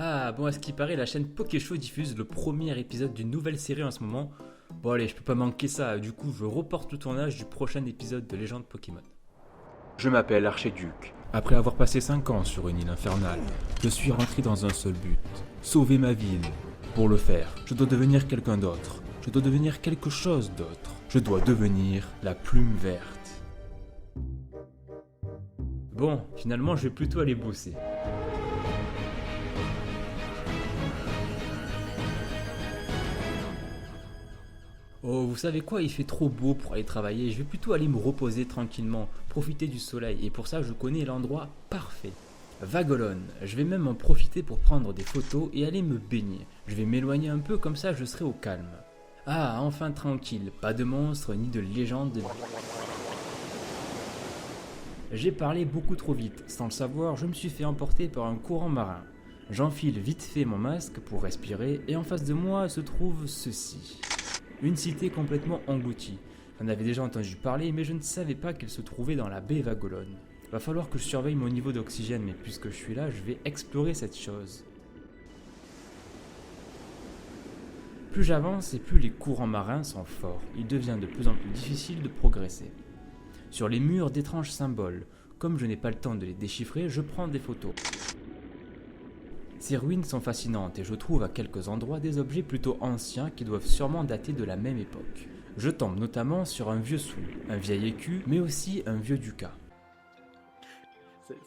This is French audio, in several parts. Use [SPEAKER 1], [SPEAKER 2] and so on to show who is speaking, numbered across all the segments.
[SPEAKER 1] Ah, bon, à ce qui paraît, la chaîne Pokéshow diffuse le premier épisode d'une nouvelle série en ce moment. Bon, allez, je peux pas manquer ça, du coup, je reporte le tournage du prochain épisode de Légende Pokémon. Je m'appelle Archiduc. Après avoir passé 5 ans sur une île infernale, je suis rentré dans un seul but, sauver ma ville. Pour le faire, je dois devenir quelqu'un d'autre. Je dois devenir quelque chose d'autre. Je dois devenir la plume verte. Bon, finalement, je vais plutôt aller bosser. Oh, vous savez quoi, il fait trop beau pour aller travailler, je vais plutôt aller me reposer tranquillement, profiter du soleil, et pour ça je connais l'endroit parfait. Vagolone, je vais même en profiter pour prendre des photos et aller me baigner. Je vais m'éloigner un peu, comme ça je serai au calme. Ah, enfin tranquille, pas de monstres ni de légendes. J'ai parlé beaucoup trop vite, sans le savoir, je me suis fait emporter par un courant marin. J'enfile vite fait mon masque pour respirer, et en face de moi se trouve ceci. Une cité complètement engloutie. J'en avais déjà entendu parler, mais je ne savais pas qu'elle se trouvait dans la baie Vagolone. Va falloir que je surveille mon niveau d'oxygène, mais puisque je suis là, je vais explorer cette chose. Plus j'avance et plus les courants marins sont forts, il devient de plus en plus difficile de progresser. Sur les murs, d'étranges symboles. Comme je n'ai pas le temps de les déchiffrer, je prends des photos. Ces ruines sont fascinantes et je trouve à quelques endroits des objets plutôt anciens qui doivent sûrement dater de la même époque. Je tombe notamment sur un vieux sou, un vieil écu, mais aussi un vieux ducat.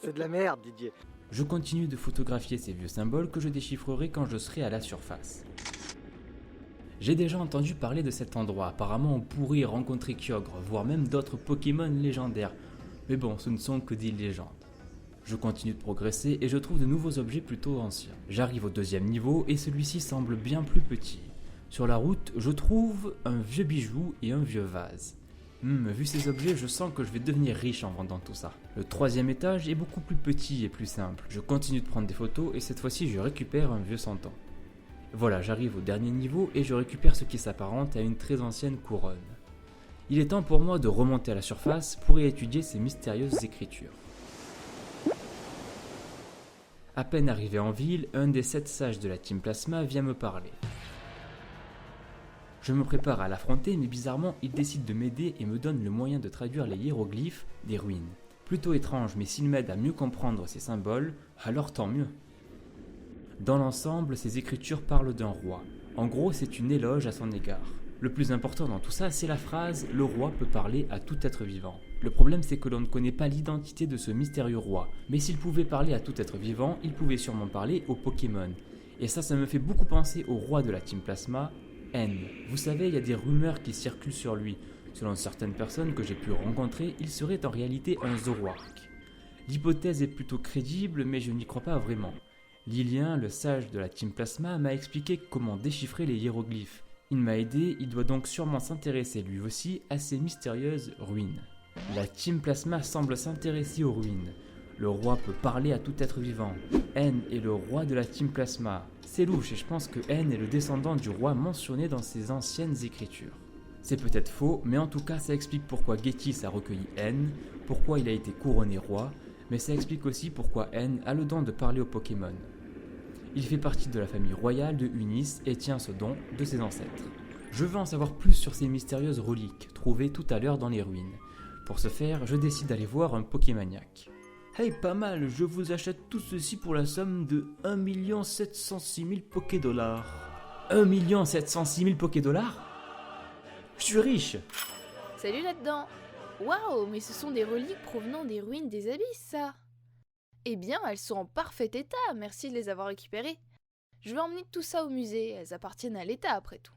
[SPEAKER 2] C'est de la merde, Didier.
[SPEAKER 1] Je continue de photographier ces vieux symboles que je déchiffrerai quand je serai à la surface. J'ai déjà entendu parler de cet endroit, apparemment on pourrait y rencontrer Kyogre, voire même d'autres Pokémon légendaires. Mais bon, ce ne sont que des légendes. Je continue de progresser et je trouve de nouveaux objets plutôt anciens. J'arrive au deuxième niveau et celui-ci semble bien plus petit. Sur la route, je trouve un vieux bijou et un vieux vase. Vu ces objets, je sens que je vais devenir riche en vendant tout ça. Le troisième étage est beaucoup plus petit et plus simple. Je continue de prendre des photos et cette fois-ci je récupère un vieux santon. Voilà, j'arrive au dernier niveau et je récupère ce qui s'apparente à une très ancienne couronne. Il est temps pour moi de remonter à la surface pour y étudier ces mystérieuses écritures. À peine arrivé en ville, un des 7 sages de la Team Plasma vient me parler. Je me prépare à l'affronter, mais bizarrement, il décide de m'aider et me donne le moyen de traduire les hiéroglyphes des ruines. Plutôt étrange, mais s'il m'aide à mieux comprendre ces symboles, alors tant mieux. Dans l'ensemble, ces écritures parlent d'un roi. En gros, c'est une éloge à son égard. Le plus important dans tout ça, c'est la phrase « Le roi peut parler à tout être vivant ». Le problème, c'est que l'on ne connaît pas l'identité de ce mystérieux roi. Mais s'il pouvait parler à tout être vivant, il pouvait sûrement parler aux Pokémon. Et ça me fait beaucoup penser au roi de la Team Plasma, N. Vous savez, il y a des rumeurs qui circulent sur lui. Selon certaines personnes que j'ai pu rencontrer, il serait en réalité un Zoroark. L'hypothèse est plutôt crédible, mais je n'y crois pas vraiment. Lilien, le sage de la Team Plasma, m'a expliqué comment déchiffrer les hiéroglyphes. Il m'a aidé, il doit donc sûrement s'intéresser lui aussi à ces mystérieuses ruines. La Team Plasma semble s'intéresser aux ruines. Le roi peut parler à tout être vivant. N est le roi de la Team Plasma. C'est louche et je pense que N est le descendant du roi mentionné dans ses anciennes écritures. C'est peut-être faux, mais en tout cas ça explique pourquoi Getis a recueilli N, pourquoi il a été couronné roi, mais ça explique aussi pourquoi N a le don de parler aux Pokémon. Il fait partie de la famille royale de Unis et tient ce don de ses ancêtres. Je veux en savoir plus sur ces mystérieuses reliques trouvées tout à l'heure dans les ruines. Pour ce faire, je décide d'aller voir un Pokémaniac. Hey, pas mal, je vous achète tout ceci pour la somme de 1 706 000 Pokédollars. 1 706 000 Pokédollars ? Je suis riche.
[SPEAKER 3] Salut là-dedans. Waouh, mais ce sont des reliques provenant des ruines des abysses, ça. Eh bien, elles sont en parfait état, merci de les avoir récupérées. Je vais emmener tout ça au musée, elles appartiennent à l'État après tout.